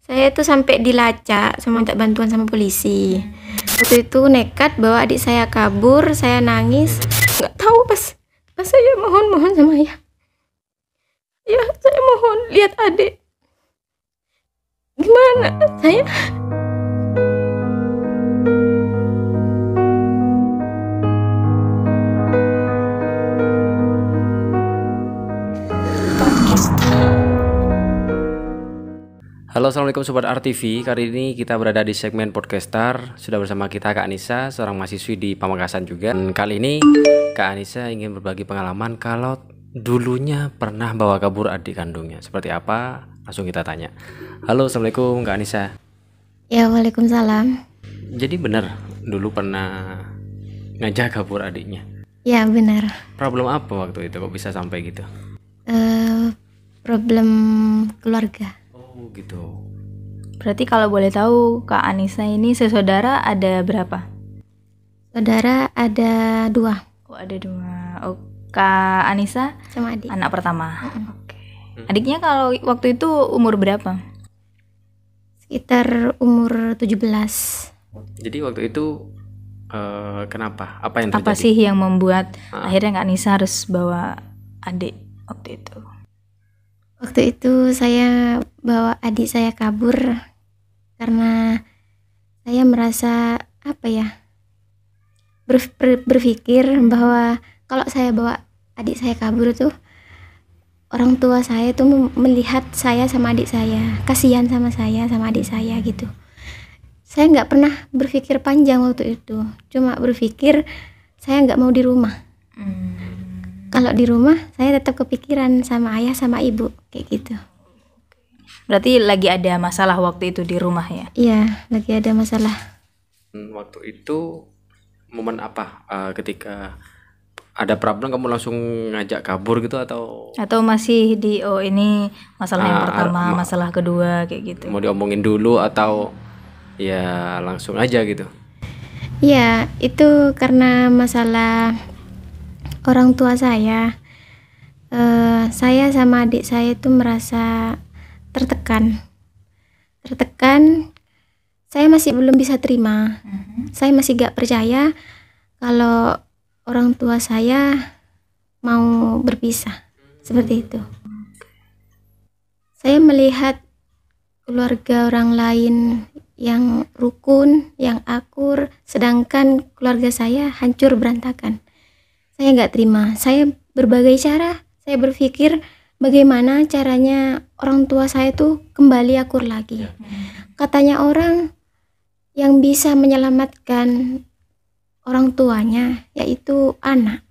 Saya itu sampai dilacak sama minta bantuan sama polisi. Waktu itu nekat bawa adik saya kabur, saya nangis. Nggak tahu pas saya mohon sama ayah. Ya, saya mohon lihat adik. Gimana saya? Halo, assalamualaikum Sobat RTV. Kali ini kita berada di segmen Podcaster. Sudah bersama kita Kak Anissa, seorang mahasiswi di Pamekasan juga. Dan kali ini Kak Anissa ingin berbagi pengalaman kalau dulunya pernah bawa kabur adik kandungnya. Seperti apa? Langsung kita tanya. Halo, assalamualaikum Kak Anissa. Ya, waalaikumsalam. Jadi benar dulu pernah ngajak kabur adiknya? Ya, benar. Problem apa waktu itu kok bisa sampai gitu? Problem keluarga. Oh gitu. Berarti kalau boleh tahu Kak Anissa ini sesaudara ada berapa? Saudara ada 2. Oh ada 2. Oh, Kak Anissa Sama adik. anak pertama. Oke. Adiknya kalau waktu itu umur berapa? Sekitar umur 17. Jadi waktu itu kenapa? Apa yang terjadi? Apa sih yang membuat akhirnya Kak Anissa harus bawa adik waktu itu? Waktu itu saya bawa adik saya kabur karena saya merasa berpikir bahwa kalau saya bawa adik saya kabur tuh orang tua saya tuh melihat saya sama adik saya, kasihan sama saya sama adik saya gitu. Saya nggak pernah berpikir panjang waktu itu, cuma berpikir saya nggak mau di rumah. Kalau di rumah saya tetap kepikiran sama ayah sama ibu kayak gitu. Berarti lagi ada masalah waktu itu di rumah ya? Iya, lagi ada masalah. Waktu itu momen apa? Ketika ada problem kamu langsung ngajak kabur gitu atau masih di ini masalah yang pertama, masalah kedua kayak gitu? mau diomongin dulu atau ya langsung aja gitu? Iya, itu karena masalah orang tua saya. Saya sama adik saya itu merasa tertekan. Saya masih belum bisa terima. Saya masih gak percaya kalau orang tua saya mau berpisah seperti itu. Saya melihat keluarga orang lain yang rukun, yang akur, sedangkan keluarga saya hancur berantakan. Saya nggak terima. Saya berbagai cara. Saya berpikir bagaimana caranya orang tua saya tuh kembali akur lagi. Katanya orang yang bisa menyelamatkan orang tuanya yaitu anak.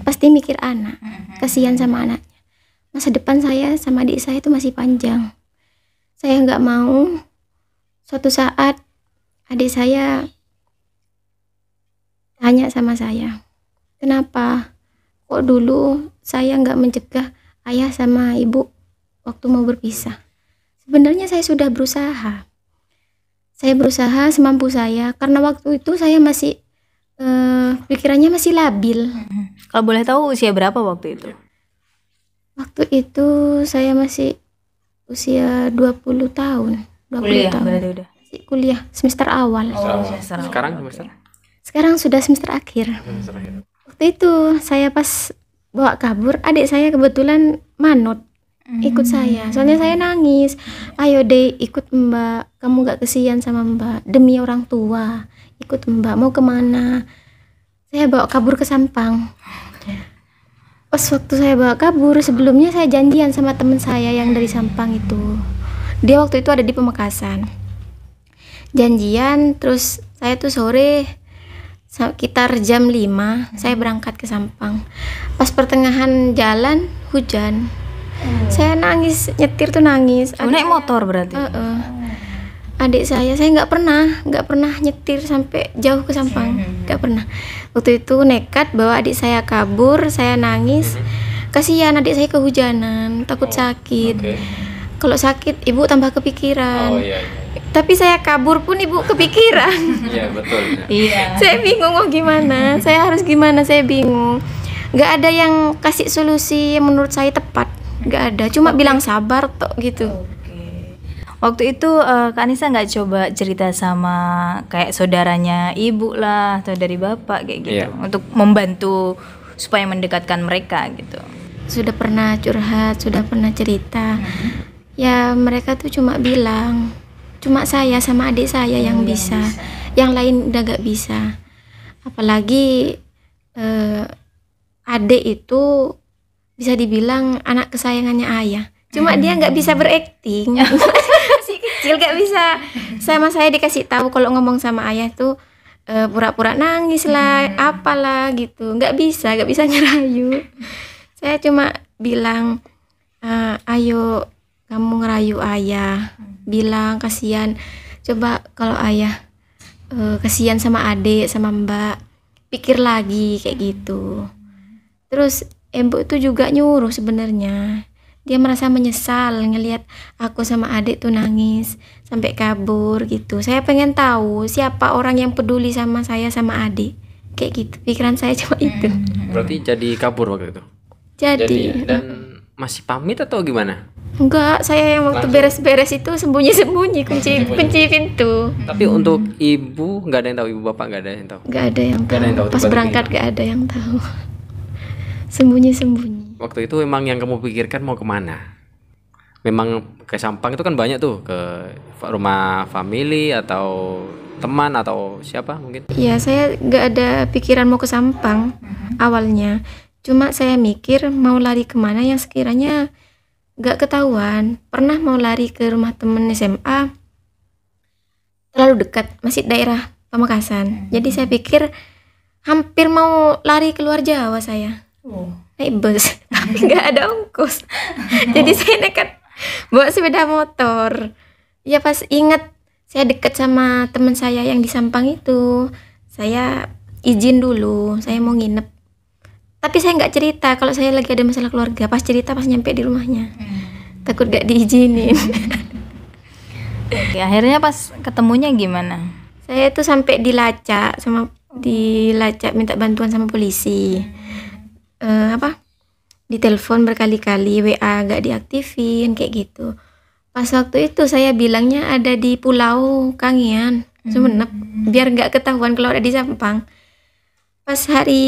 Pasti mikir anak. Kasihan sama anaknya. Masa depan saya sama adik saya itu masih panjang. Saya nggak mau suatu saat adik saya tanya sama saya, kenapa kok dulu saya nggak mencegah ayah sama ibu waktu mau berpisah. Sebenarnya saya sudah berusaha. Saya berusaha semampu saya karena waktu itu saya masih pikirannya masih labil. Kalau boleh tahu usia berapa waktu itu? Waktu itu saya masih usia 20 tahun. 20 Kuliah tahun. berarti udah? Kuliah semester awal. Sekarang semester? Sekarang sudah semester akhir. Waktu itu saya pas bawa kabur, adik saya kebetulan manut ikut saya. Soalnya saya nangis. Ayo deh ikut mbak, kamu gak kesian sama mbak, demi orang tua. Ikut mbak, mau kemana? Saya bawa kabur ke Sampang. Pas waktu saya bawa kabur, sebelumnya saya janjian sama teman saya yang dari Sampang itu. Dia waktu itu ada di Pamekasan. Janjian, terus saya tuh sore sekitar jam 5 saya berangkat ke Sampang. Pas pertengahan jalan hujan. Saya nangis, nyetir tuh nangis. Naik motor berarti? Adik saya nggak pernah nyetir sampai jauh ke Sampang, nggak pernah. Waktu itu nekat bawa adik saya kabur, saya nangis. Kasihan adik saya kehujanan, takut sakit. Kalau sakit ibu tambah kepikiran. Tapi saya kabur pun ibu kepikiran. Iya betul. Iya. Saya bingung mau gimana, saya harus gimana, saya bingung. Nggak ada yang kasih solusi yang menurut saya tepat, nggak ada. Cuma bilang sabar tok gitu. Waktu itu Kak Anissa nggak coba cerita sama kayak saudaranya ibu lah atau dari bapak kayak gitu Iya. untuk membantu supaya mendekatkan mereka gitu. Sudah pernah curhat, sudah pernah cerita. Ya mereka tuh cuma bilang, cuma saya sama adik saya yang bisa. Yang lain udah gak bisa. Apalagi adik itu bisa dibilang anak kesayangannya ayah. Cuma dia nggak bisa berakting. Masih kecil gak bisa. Sama saya dikasih tahu kalau ngomong sama ayah tuh pura-pura nangis lah, apalah gitu. Nggak bisa ngerayu. Saya cuma bilang, ayo kamu ngerayu ayah, bilang kasihan. Coba kalau ayah kasihan sama adik, sama mbak, pikir lagi kayak gitu. Terus ibu itu juga nyuruh sebenarnya. Dia merasa menyesal ngelihat aku sama adik tuh nangis sampai kabur gitu. Saya pengen tahu siapa orang yang peduli sama saya sama adik. Kayak gitu. Pikiran saya cuma itu. Berarti jadi kabur waktu itu. Jadi Dan masih pamit atau gimana? enggak, saya yang waktu beres-beres itu sembunyi-sembunyi kunci pintu. Tapi untuk ibu nggak ada yang tahu, ibu bapak nggak ada yang tahu. Enggak ada yang Nggak ada yang tahu. tahu, Pas tiba-tiba berangkat enggak ada yang tahu. Sembunyi-sembunyi. Waktu itu emang yang kamu pikirkan mau kemana? Memang ke Sampang itu kan banyak tuh, ke rumah family atau teman atau siapa mungkin? Ya, saya nggak ada pikiran mau ke Sampang awalnya. Cuma saya mikir mau lari kemana yang sekiranya nggak ketahuan. Pernah mau lari ke rumah temen SMA, terlalu dekat, masih daerah Pamekasan. Jadi saya pikir hampir mau lari keluar Jawa saya. Naik bus, tapi nggak ada ongkos. Jadi saya nekat bawa sepeda motor. Ya pas ingat saya dekat sama teman saya yang di Sampang itu, saya izin dulu, saya mau nginep. Tapi saya nggak cerita kalau saya lagi ada masalah keluarga. Pas cerita pas nyampe di rumahnya, takut gak diizinin. Oke, akhirnya pas ketemunya gimana? Saya tuh sampai dilacak minta bantuan sama polisi. Ditelepon berkali-kali, WA gak diaktifin kayak gitu. Pas waktu itu saya bilangnya ada di Pulau Kangean, Sumenep, biar gak ketahuan kalau ada di Sampang. Pas hari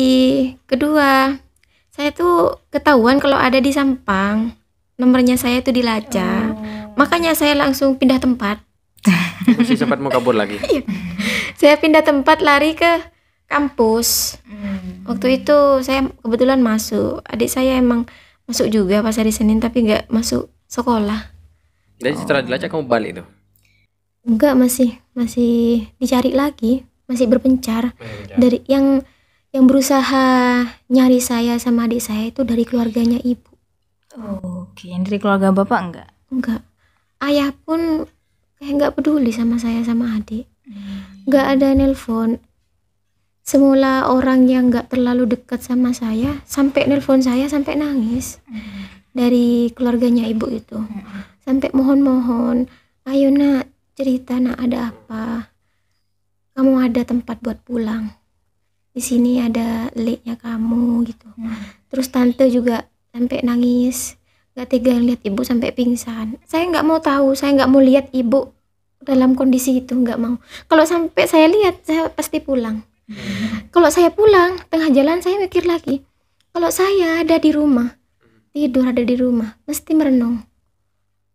kedua saya tuh ketahuan kalau ada di Sampang, nomornya saya tuh dilacak. Makanya saya langsung pindah tempat. Masih sempat mau kabur lagi. Saya pindah tempat, lari ke kampus. Waktu itu saya kebetulan masuk. Adik saya emang masuk juga pas hari Senin tapi nggak masuk sekolah. Jadi setelah dilacak kamu balik tuh? Enggak, masih dicari lagi, masih berpencar. Dari yang berusaha nyari saya sama adik saya itu dari keluarganya ibu. Oke, yang dari keluarga bapak enggak? Enggak. Ayah pun kayak nggak peduli sama saya sama adik. Nggak ada nelpon. Semula orang yang nggak terlalu dekat sama saya sampai nelpon saya sampai nangis. Dari keluarganya ibu itu sampai mohon-mohon, ayo nak cerita nak, ada apa, kamu ada tempat buat pulang, di sini ada leknya kamu gitu. Terus tante juga sampai nangis, nggak tega lihat ibu sampai pingsan. Saya nggak mau tahu, saya nggak mau lihat ibu dalam kondisi itu, nggak mau. Kalau sampai saya lihat, saya pasti pulang. Kalau saya pulang tengah jalan, saya mikir lagi, kalau saya ada di rumah, tidur ada di rumah, mesti merenung,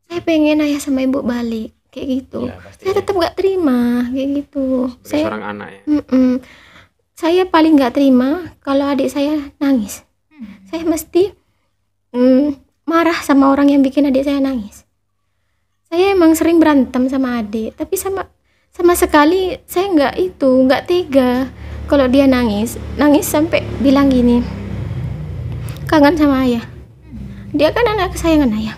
saya pengen ayah sama ibu balik kayak gitu. Ya, pasti. Saya tetap nggak terima kayak gitu. Sebagai seorang anak ya. Saya paling nggak terima kalau adik saya nangis. Saya mesti marah sama orang yang bikin adik saya nangis. Saya emang sering berantem sama adik, tapi sama sekali saya nggak tega kalau dia nangis sampai bilang gini, kangen sama ayah. Dia kan anak kesayangan ayah.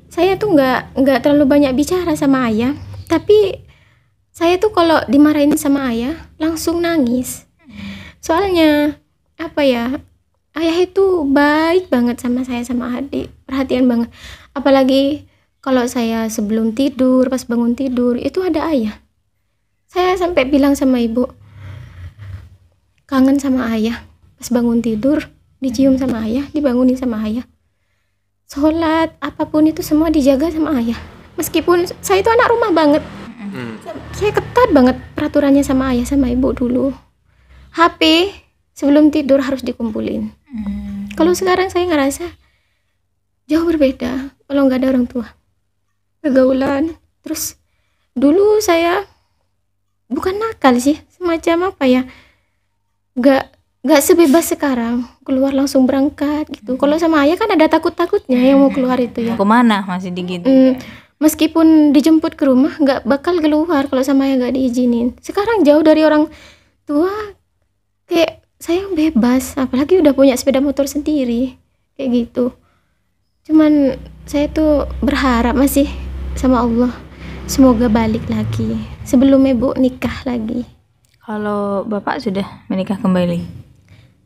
Saya tuh nggak terlalu banyak bicara sama ayah, tapi saya tuh kalau dimarahin sama ayah langsung nangis. Soalnya apa ya, ayah itu baik banget sama saya sama adik, perhatian banget. Apalagi kalau saya sebelum tidur, pas bangun tidur itu ada ayah. Saya sampai bilang sama ibu, kangen sama ayah. Pas bangun tidur dicium sama ayah, dibangunin sama ayah. Sholat apapun itu semua dijaga sama ayah. Meskipun saya itu anak rumah banget, saya ketat banget peraturannya sama ayah sama ibu dulu. HP sebelum tidur harus dikumpulin. Kalau sekarang saya ngerasa jauh berbeda kalau nggak ada orang tua. Pergaulan, terus dulu saya bukan nakal sih, semacam apa ya, nggak sebebas sekarang keluar langsung berangkat gitu. Kalau sama ayah kan ada takutnya yang mau keluar itu ya. Mau kemana masih digitu? Meskipun dijemput ke rumah nggak bakal keluar kalau sama ayah nggak diizinin. Sekarang jauh dari orang tua, kayak saya bebas, apalagi udah punya sepeda motor sendiri kayak gitu. Cuman saya tuh berharap masih sama Allah, semoga balik lagi sebelum ibu nikah lagi. Kalau bapak sudah menikah kembali?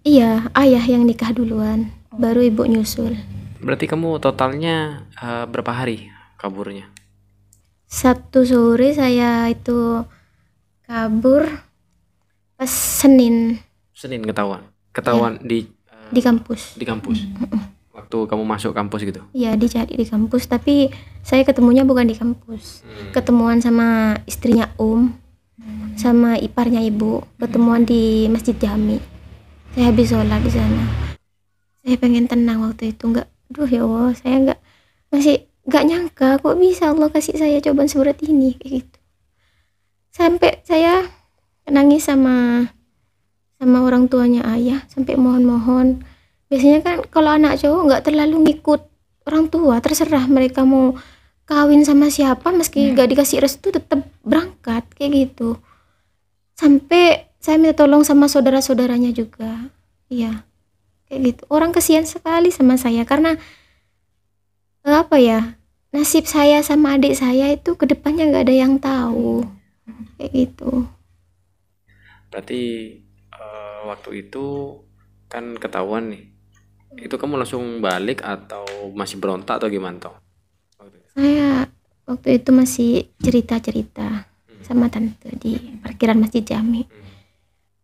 Iya, ayah yang nikah duluan, baru ibu nyusul. Berarti kamu totalnya berapa hari kaburnya? Sabtu sore saya itu kabur pas Senin ketahuan di kampus. di kampus. Waktu kamu masuk kampus gitu? Iya, dicari di kampus, tapi saya ketemunya bukan di kampus. Ketemuan sama istrinya sama iparnya ibu, ketemuan di Masjid Jami. Saya habis sholat di sana. Saya pengen tenang waktu itu, ya Allah, saya nggak nyangka kok bisa Allah kasih saya cobaan seberat ini kayak gitu. Sampai saya nangis sama orang tuanya ayah, sampai mohon-mohon. Biasanya kan kalau anak cowok nggak terlalu ngikut orang tua, terserah mereka mau kawin sama siapa, meski nggak dikasih restu tetap berangkat kayak gitu. Sampai saya minta tolong sama saudara-saudaranya juga, iya kayak gitu. Orang kasihan sekali sama saya karena apa ya, nasib saya sama adik saya itu kedepannya nggak ada yang tahu kayak gitu. Berarti waktu itu kan ketahuan nih, itu kamu langsung balik atau masih berontak atau gimana toh? Saya waktu itu masih cerita-cerita sama tante di parkiran Masjid Jami.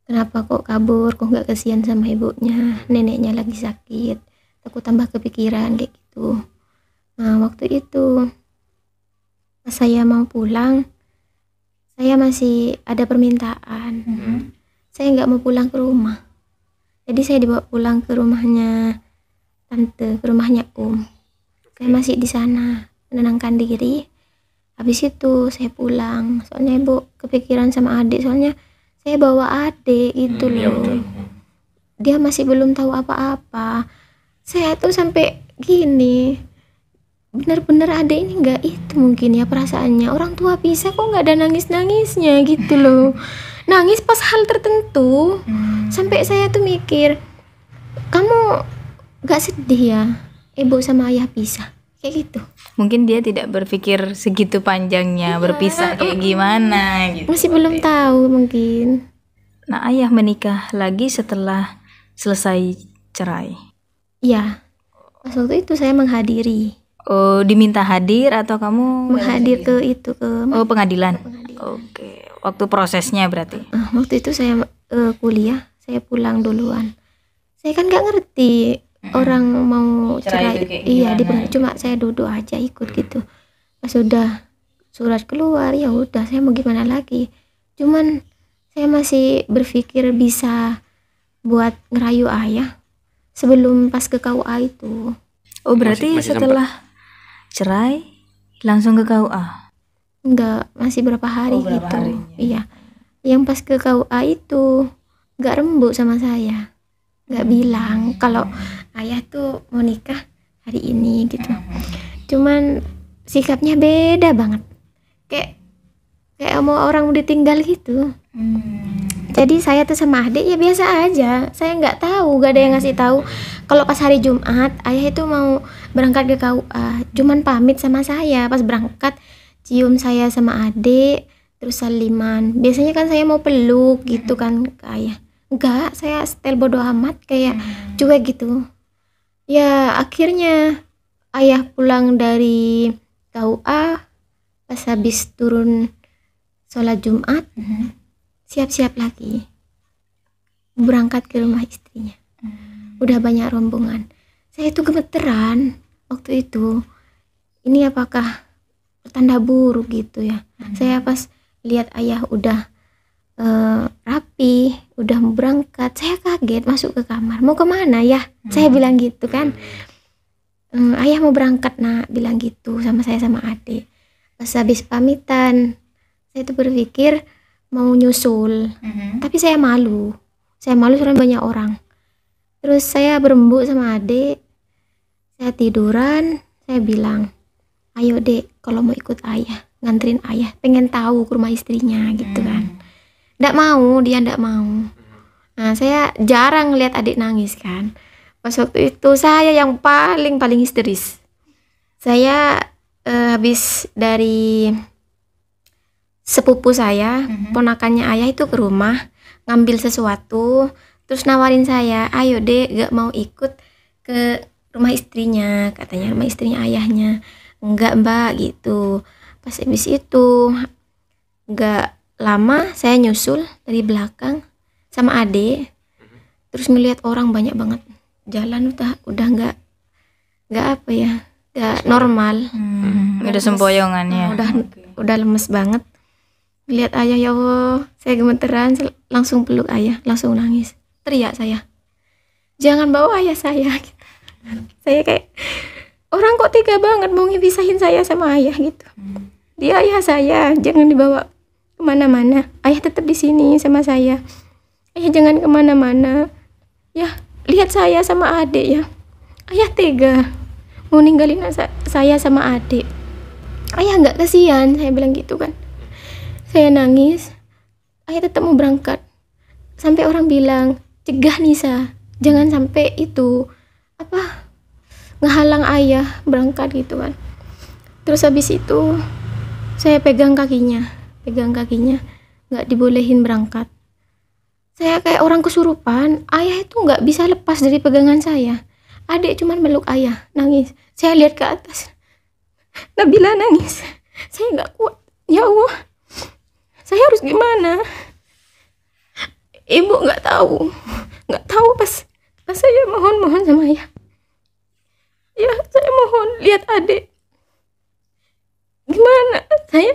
Kenapa kok kabur, kok nggak kasihan sama ibunya, neneknya lagi sakit, aku tambah kepikiran kayak gitu. Nah waktu itu pas saya mau pulang, saya masih ada permintaan. Saya nggak mau pulang ke rumah, jadi saya dibawa pulang ke rumahnya tante, ke rumahnya Saya masih di sana menenangkan diri. Habis itu saya pulang, soalnya ibu kepikiran sama adik, soalnya saya bawa adik itu Iya, loh. betul. Dia masih belum tahu apa-apa. Saya tuh sampai gini, bener-bener adik ini nggak itu mungkin ya perasaannya. Orang tua bisa kok nggak ada nangis-nangisnya gitu loh. Nangis pas hal tertentu. Sampai saya tuh mikir, kamu nggak sedih ya ibu sama ayah pisah kayak gitu. Mungkin dia tidak berpikir segitu panjangnya berpisah kayak gimana gitu. Masih belum tahu mungkin. Nah, ayah menikah lagi setelah selesai cerai. Iya, pas waktu itu saya menghadiri. Oh, diminta hadir atau kamu Menghadir ke itu, ke pengadilan? Oke, waktu prosesnya berarti. waktu itu saya kuliah, saya pulang duluan. Saya kan nggak ngerti orang mau Cerai cerai. itu kayak Iya, gimana? cuma saya duduk aja ikut gitu. Pas sudah surat keluar, ya udah saya mau gimana lagi. Cuman saya masih berpikir bisa buat ngerayu ayah sebelum pas ke KUA itu. Oh, berarti Masih setelah cerai langsung ke KUA. Enggak, masih berapa hari Oh, berapa gitu. harinya? Iya. Yang pas ke KUA itu nggak rembuk sama saya. Nggak bilang kalau ayah tuh mau nikah hari ini gitu. Cuman sikapnya beda banget. Kayak mau orang ditinggal gitu. Jadi saya tuh sama adik ya biasa aja. Saya nggak tahu, nggak ada yang ngasih tahu. Kalau pas hari Jumat, ayah itu mau berangkat ke KUA. Cuman pamit sama saya pas berangkat, cium saya sama adik, terus saliman. Biasanya kan saya mau peluk gitu kan ke ayah. Enggak, saya setel bodo amat kayak cuek gitu. Ya akhirnya ayah pulang dari KUA pas habis turun sholat Jumat, siap-siap lagi berangkat ke rumah istrinya. Udah banyak rombongan. Saya itu gemeteran waktu itu. Ini apakah pertanda buruk gitu ya. Saya pas lihat ayah udah rapi, udah mau berangkat, saya kaget masuk ke kamar. Mau kemana ya? Saya bilang gitu kan. Ayah mau berangkat nak, bilang gitu sama saya sama adik. Pas habis pamitan, saya tuh berpikir mau nyusul, tapi saya malu soalnya banyak orang. Terus saya berembuk sama adik, saya tiduran, saya bilang, ayo dek, kalau mau ikut ayah, nganterin ayah, pengen tahu ke rumah istrinya gitu kan. Nggak mau, dia nggak mau. Nah, saya jarang lihat adik nangis kan. Pas waktu itu saya yang paling histeris. Saya habis dari sepupu saya, ponakannya ayah itu ke rumah ngambil sesuatu, terus nawarin saya, ayo dek, gak mau ikut ke rumah istrinya, katanya rumah istrinya ayahnya. Enggak mbak gitu. Pas habis itu gak lama saya nyusul dari belakang sama adik, terus ngelihat orang banyak banget, jalan udah nggak apa ya, nggak normal. Udah sempoyongan ya. Udah lemes banget. Lihat ayah, ya Allah, saya gemeteran, langsung peluk ayah, langsung nangis, teriak saya, jangan bawa ayah saya. Saya kayak, orang kok tega banget mau ngepisahin saya sama ayah gitu. Dia ayah saya, jangan dibawa kemana-mana. Ayah tetap di sini sama saya. Ayah jangan kemana-mana. Ya, lihat saya sama adik ya. Ayah tega mau ninggalin saya sama adik. Ayah nggak kasihan, saya bilang gitu kan. Saya nangis. Ayah tetap mau berangkat. Sampai orang bilang, cegah Nisa, jangan sampai itu ngehalang ayah berangkat gitu kan. Terus habis itu saya pegang kakinya, nggak dibolehin berangkat. Saya kayak orang kesurupan. Ayah itu nggak bisa lepas dari pegangan saya. Adik cuman meluk ayah, nangis. Saya lihat ke atas, Nabila nangis. Saya nggak kuat. Ya Allah, saya harus gimana? Ibu nggak tahu pas saya mohon sama ayah. Ya, saya mohon lihat adik. Gimana? Saya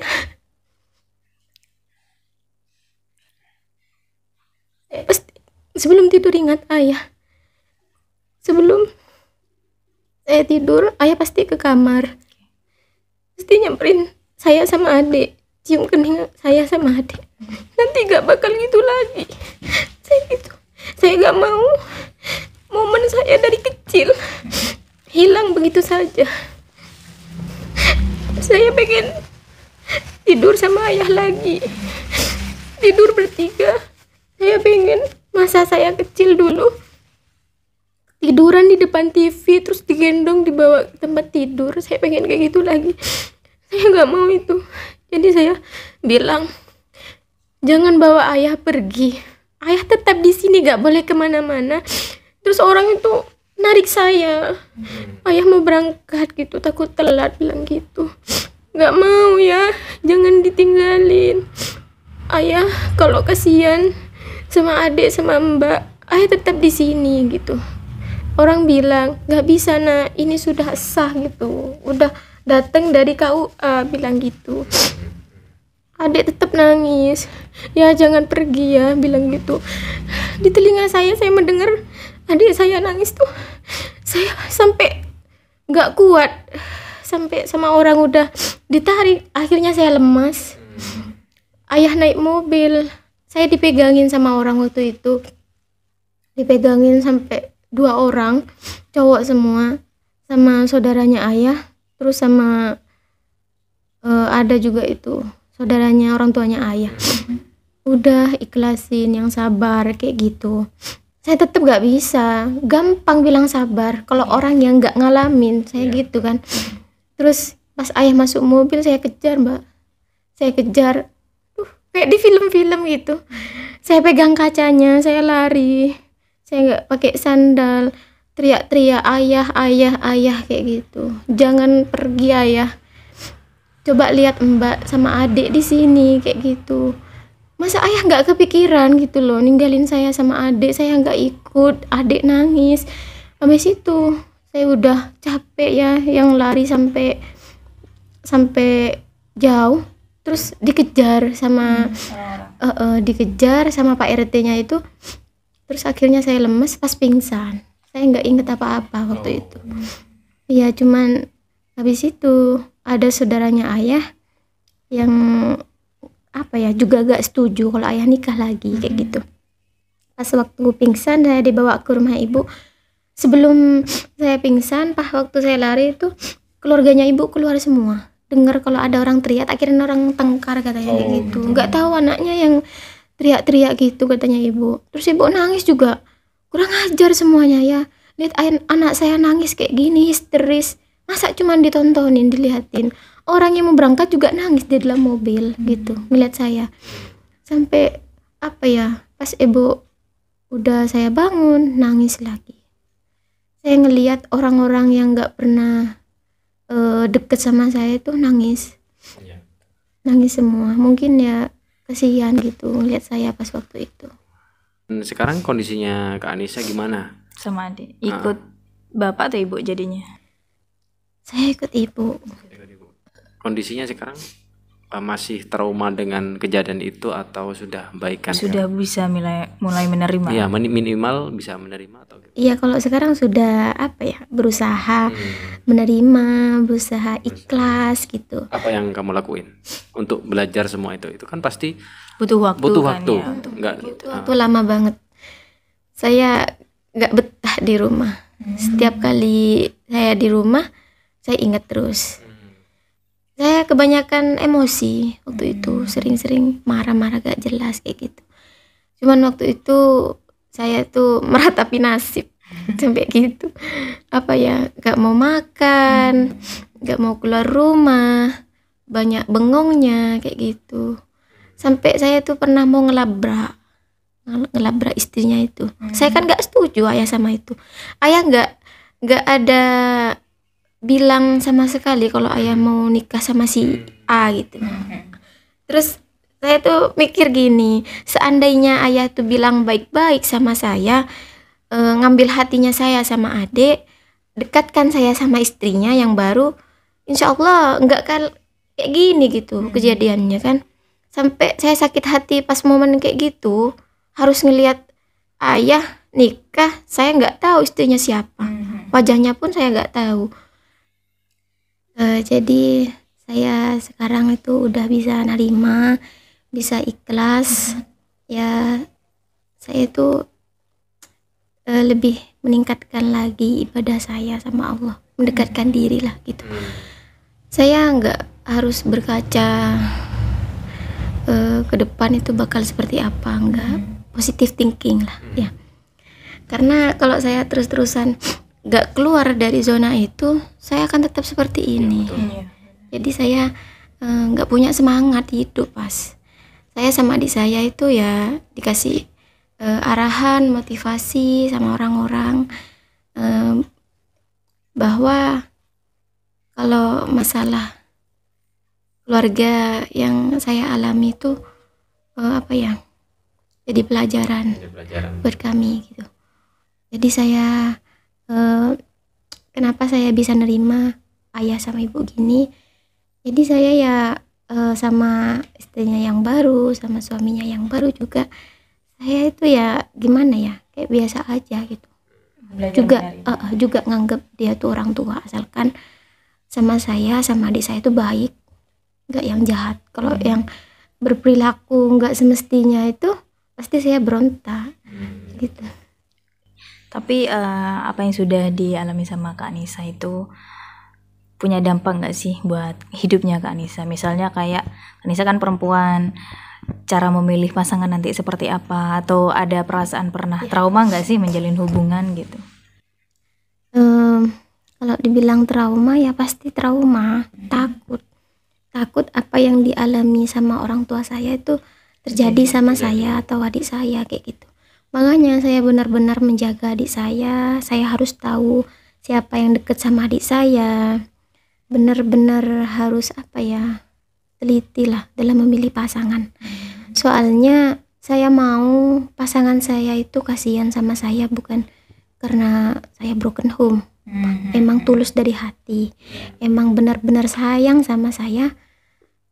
pasti sebelum tidur ingat ayah. Sebelum saya tidur, ayah pasti ke kamar. Pasti nyamperin saya sama adik, cium kening saya sama adik. Nanti gak bakal gitu lagi. Saya gak mau momen saya dari kecil hilang begitu saja. Saya pengen tidur sama ayah lagi, tidur bertiga. Saya pengen masa saya kecil dulu tiduran di depan TV, terus digendong dibawa ke tempat tidur. Saya pengen kayak gitu lagi. Saya nggak mau itu. Jadi saya bilang, jangan bawa ayah pergi. Ayah tetap di sini, nggak boleh kemana-mana. Terus orang itu narik saya. Ayah mau berangkat gitu, takut telat, bilang gitu. Nggak mau ya, jangan ditinggalin. Ayah kalau kasihan sama adik sama mbak, ayah tetap di sini gitu. Orang bilang nggak bisa nak, ini sudah sah gitu, udah datang dari KUA, bilang gitu. Adik tetap nangis, ya jangan pergi ya, bilang gitu. Di telinga saya mendengar adik saya nangis tuh, saya sampai nggak kuat, sampai sama orang udah ditarik, akhirnya saya lemas. Ayah naik mobil, saya dipegangin sama orang waktu itu, dipegangin sampai 2 orang, cowok semua, sama saudaranya ayah, terus sama ada juga itu saudaranya orang tuanya ayah. Udah ikhlasin, yang sabar kayak gitu. Saya tetap gak bisa, gampang bilang sabar kalau orang yang gak ngalamin, saya gitu kan. Terus pas ayah masuk mobil, saya kejar mbak, saya kejar, kayak di film-film gitu. Saya pegang kacanya, saya lari, saya nggak pakai sandal, teriak-teriak ayah kayak gitu. Jangan pergi ayah. Coba lihat mbak sama adik di sini kayak gitu. Masa ayah nggak kepikiran gitu loh ninggalin saya sama adik. Saya nggak ikut, adik nangis. Habis itu saya udah capek ya, yang lari sampai jauh, terus dikejar sama dikejar sama Pak RT-nya itu. Terus akhirnya saya lemes pas pingsan. Saya nggak inget apa-apa waktu itu. Iya, cuman habis itu ada saudaranya ayah yang juga gak setuju kalau ayah nikah lagi kayak gitu. Pas waktu pingsan saya dibawa ke rumah ibu. Sebelum saya pingsan, waktu saya lari itu keluarganya ibu keluar semua. Dengar kalau ada orang teriak, akhirnya orang tengkar katanya kayak gitu. Nggak tahu anaknya yang teriak-teriak gitu katanya ibu. Terus ibu nangis juga. Kurang ajar semuanya ya. Lihat anak saya nangis kayak gini, histeris. Masa cuma ditontonin, dilihatin. Orang yang mau berangkat juga nangis di dalam mobil gitu, ngeliat saya. Sampai pas ibu udah saya bangun, nangis lagi. Saya ngelihat orang-orang yang nggak pernah deket sama saya itu nangis. Nangis semua. Mungkin ya kasihan gitu ngelihat saya pas waktu itu. Sekarang kondisinya Kak Anissa gimana? Sama adik. Ikut bapak atau ibu jadinya? Saya ikut ibu. Kondisinya sekarang masih trauma dengan kejadian itu atau sudah baikan? Sudah bisa mulai menerima? Iya, minimal bisa menerima atau gitu? Iya, kalau sekarang sudah berusaha menerima, berusaha ikhlas gitu. Apa yang kamu lakuin untuk belajar semua itu? Itu kan pasti butuh waktu. Ya, butuh waktu lama banget. Saya nggak betah di rumah. Setiap kali saya di rumah, saya ingat terus. Saya kebanyakan emosi waktu itu, sering-sering marah-marah gak jelas kayak gitu. Cuman waktu itu saya tuh meratapi nasib sampai gitu. Gak mau makan, gak mau keluar rumah, banyak bengongnya kayak gitu. Sampai saya tuh pernah mau ngelabrak istrinya itu. Saya kan gak setuju ayah sama itu. Ayah gak ada bilang sama sekali kalau ayah mau nikah sama si A gitu. Terus saya tuh mikir gini, seandainya ayah tuh bilang baik-baik sama saya, ngambil hatinya saya sama adik, dekatkan saya sama istrinya yang baru, insya Allah nggak kayak gini gitu kejadiannya kan. Sampai saya sakit hati pas momen kayak gitu, harus ngelihat ayah nikah, saya nggak tahu istrinya siapa, wajahnya pun saya nggak tahu. Jadi saya sekarang itu udah bisa nerima, bisa ikhlas. Ya, saya itu lebih meningkatkan lagi ibadah saya sama Allah, mendekatkan diri lah gitu. Saya nggak harus berkaca ke depan itu bakal seperti apa, enggak, positive thinking lah ya. Karena kalau saya terus-terusan gak keluar dari zona itu, saya akan tetap seperti ini. Jadi saya gak punya semangat hidup pas. Saya sama adik saya itu ya dikasih arahan, motivasi sama orang-orang bahwa kalau masalah keluarga yang saya alami itu jadi pelajaran buat kami gitu. Jadi saya kenapa saya bisa nerima ayah sama ibu gini, jadi saya ya sama istrinya yang baru, sama suaminya yang baru juga, saya itu ya gimana ya, kayak biasa aja gitu. Juga nganggep dia tuh orang tua, asalkan sama saya sama adik saya itu baik, nggak yang jahat. Kalau yang berperilaku nggak semestinya itu pasti saya berontak gitu. Tapi apa yang sudah dialami sama Kak Anissa itu punya dampak nggak sih buat hidupnya Kak Anissa? Misalnya kayak Kak Anissa kan perempuan, cara memilih pasangan nanti seperti apa? Atau ada perasaan pernah trauma nggak sih menjalin hubungan gitu? Kalau dibilang trauma ya pasti trauma, takut apa yang dialami sama orang tua saya itu terjadi sama saya atau adik saya kayak gitu. Makanya saya benar-benar menjaga adik saya harus tahu siapa yang deket sama adik saya, benar-benar harus teliti lah dalam memilih pasangan. Soalnya saya mau pasangan saya itu kasihan sama saya bukan karena saya broken home, emang tulus dari hati, emang benar-benar sayang sama saya,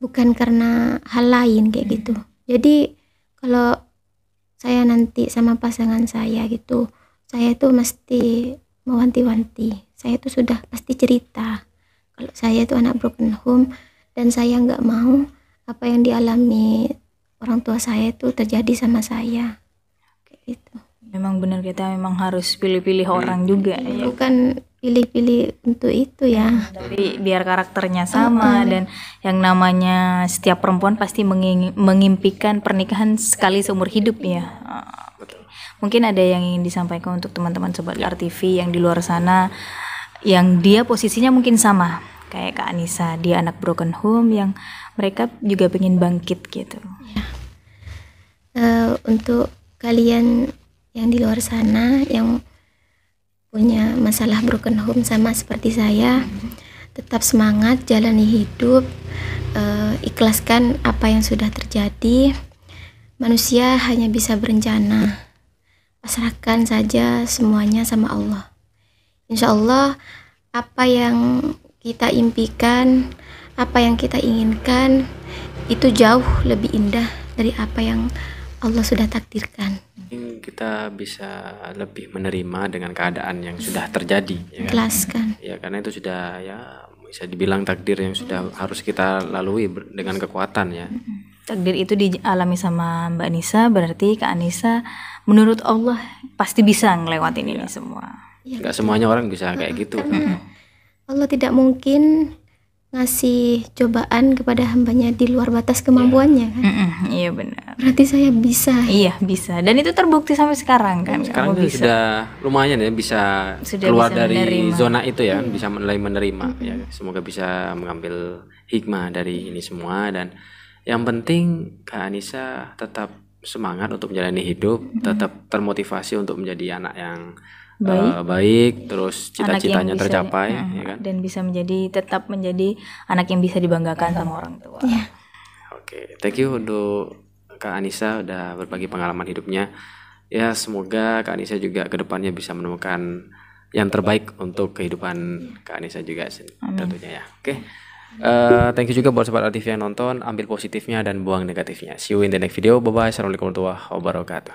bukan karena hal lain kayak gitu. Jadi kalau saya nanti sama pasangan saya gitu, saya tuh mesti mewanti-wanti. Saya tuh sudah pasti cerita kalau saya tuh anak broken home dan saya nggak mau apa yang dialami orang tua saya itu terjadi sama saya kayak gitu. Memang benar, kita memang harus pilih-pilih orang juga ya. Bukan pilih-pilih untuk itu ya, Tapi biar karakternya sama, dan yang namanya setiap perempuan pasti mengimpikan pernikahan sekali seumur hidup ya. Oke. Mungkin ada yang ingin disampaikan untuk teman-teman Sobat RTV yang di luar sana, yang dia posisinya mungkin sama kayak Kak Anissa, dia anak broken home yang mereka juga pengen bangkit gitu. Untuk kalian yang di luar sana yang punya masalah broken home sama seperti saya, tetap semangat, jalani hidup, ikhlaskan apa yang sudah terjadi. Manusia hanya bisa berencana, pasrahkan saja semuanya sama Allah. Insya Allah apa yang kita impikan, apa yang kita inginkan itu jauh lebih indah dari apa yang Allah sudah takdirkan. Mungkin kita bisa lebih menerima dengan keadaan yang sudah terjadi, ya kan? Ikhlaskan. Ya, karena itu sudah ya bisa dibilang takdir yang sudah harus kita lalui dengan kekuatan ya. Takdir itu dialami sama Mbak Nisa, berarti Kak Anissa menurut Allah pasti bisa ngelewatin ini semua. Nggak semuanya orang bisa kayak gitu. Allah tidak mungkin ngasih cobaan kepada hambanya di luar batas kemampuannya kan? Iya benar. Berarti saya bisa. Iya bisa, dan itu terbukti sampai sekarang kan. Sekarang Kamu itu sudah lumayan ya, bisa Sudah keluar bisa dari menerima. zona itu ya, bisa mulai menerima ya. Semoga bisa mengambil hikmah dari ini semua, dan yang penting Kak Anissa tetap semangat untuk menjalani hidup, tetap termotivasi untuk menjadi anak yang baik, terus Anak yang cita-citanya bisa- tercapai, ya kan? dan bisa tetap menjadi anak yang bisa dibanggakan sama orang tua. Oke, thank you untuk Kak Anissa udah berbagi pengalaman hidupnya. Ya, semoga Kak Anissa juga kedepannya bisa menemukan yang terbaik untuk kehidupan Kak Anissa juga tentunya ya. Oke. Thank you juga buat Sobat RTV yang nonton. Ambil positifnya dan buang negatifnya. See you in the next video. Bye-bye. Assalamualaikum warahmatullahi wabarakatuh.